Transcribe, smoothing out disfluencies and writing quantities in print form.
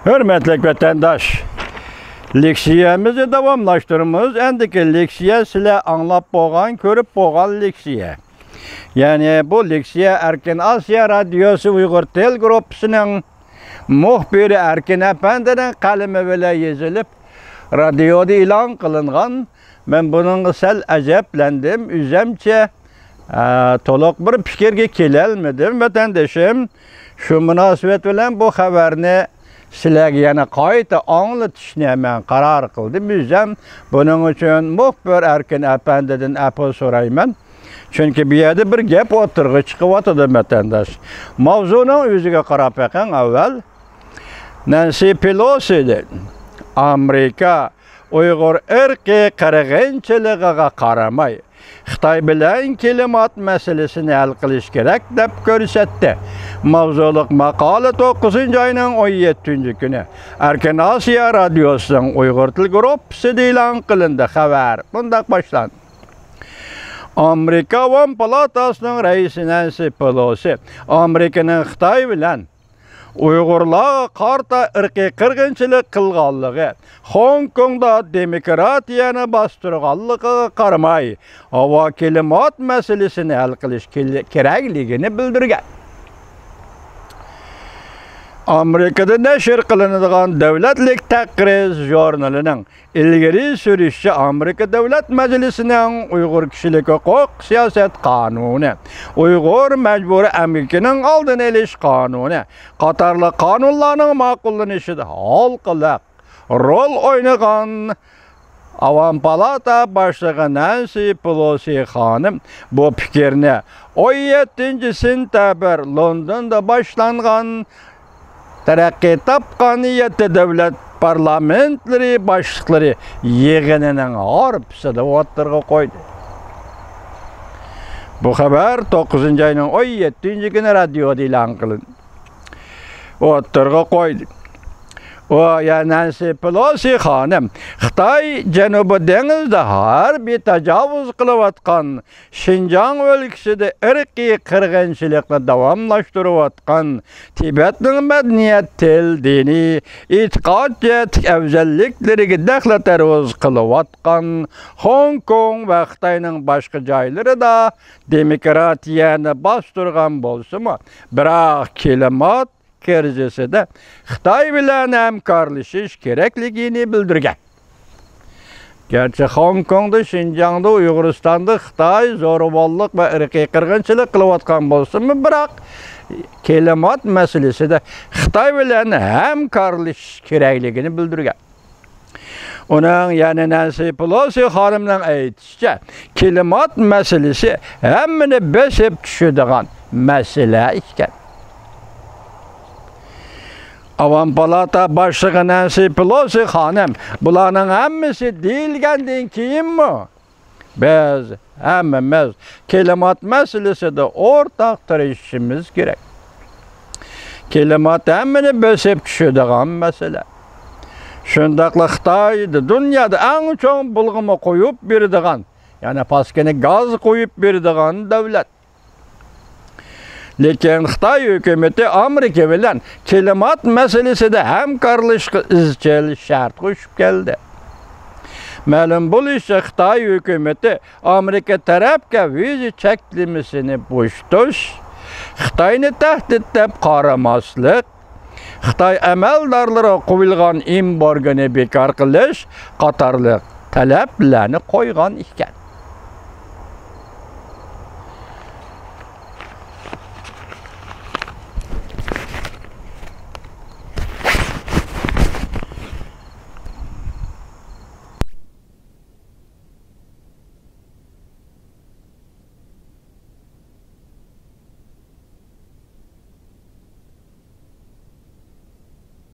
Hürmetli vatandaş, leksiyemizi davamlaştırımız. Endiki leksiye sizler anlap boğan, körüp boğan leksiye. Yani bu leksiye Erkin Asya Radyosu Uygur Tel Grupsu'nun muhbiri Erkin Efendi'nin kalemi bile yazılıp radyoda ilan kılıngan. Ben bunun sel aceplendim, üzemçe toluk bir fikirge kelelmedim. Vatandaşım şu münasebet bilen bu haberini sizlerge yana kayıtı anlatışına ben karar kıldım. Üzem bunun için muhbir Erkin Efendi'den apı sorayım. Çünkü bir yerde bir gep oturgu çıkıp oturdu vatandaş. Mavzunun yüzüge karap ekan evvel Nancy Pelosi'den Amerika Uygur ırkı kırgınçılığına karamay Xitay bilen kelimat meselesini hal kılış gerek dep görsetti. Mavzuluk makale 9. ayının 17. günü Erkin Asya Radyosu'nun Uygur Tel Grupsu'da ilan kılındı haber. Bundak başlandı. Amerika Van Palatası'nın reisi Nancy Pelosi, Amerika'nın Xitay bilen Uygurlarga qarta ırkı kırgınçılık kılganlığı, Hong Kong'da demokratiyani bastırganlığı qaramay, hava kelimat meselesini hal qilish kerakligini bildirgan. Amerika'da neşir kılınıdığan Devletlik Takriz jurnalının ilgiri sürüşçü Amerika Devlet Meclisi'nin Uygur Kişilik Hukuk Siyaset Kanunu, Uygur Mecburi Emgikinin Aldın Eliş Kanunu, Katarlı kanunlarının makullanışıda halkılık rol oynayan Avam Palata Başlığı Nancy Pelosi Hanım bu fikrini 17. sentabr London'da başlangan Terakki tapqaniyeti devlet parlamentleri başlıkları yığınının arpsıda oturga koydu. Bu haber 9. ayının 17. günü radyoda ilan kılındı. Oturga koydu. O ya Nancy Pelosi hanım, Xitay Janubi Denizde harbi tecavüz kılıvatkan, Şinjan ülkesinde ırkı kırgınçılıkla davamlaştırıvatkan, Tibet'nin medeniyet, til, dini, itiqat evzellikleri daxla teröz kılıvatkan, Hong Kong ve Xitay'nın başka jayları da demokratiyani bastırgan bolsunmu, birak kelimat kerjesi de Xitay bilen hemkarlaşış gerekligini bildirgen. Gerçi Hong Kong'da, Şinjan'da, Uyguristan'da Xitay zorubolluq ve ırkı kırgınçılık kılıvatkan bolsunmu, birak kelimat meselesi de Xitay bilen hemkarlaşış gerekligini bildirgen. Onun yani Nancy Pelosi hanımdan aytışça kelimat meselesi hemmini besip düşüdüğün mesele iken. Avam Palata Başlığı Nancy Pelosi hanım, bulanın hemmisi değilgenden kim mi? Biz hemmimiz kelimat meselesi de ortaktır işimiz gerek. Kelimat hemmini besip düşüdüğün mesele. Şundakla Xitay'da dünyada en çok bulgumu koyup birdiğin, yani paskeni gaz koyup birdiğin devlet. Lekin Xitay hükümeti Amerika bilen kelimat meselesi de hemkarlaşık izchil şart koşup geldi. Məlum bu işe Xitay hükümeti Amerika tarafga viza çekilmesini boştuş, Xitayni tehditlep qaramaslık, Xitay əməldarlara qoyulgan embargoni bekar qilish qatarlıq talablarni qo'ygan ekan.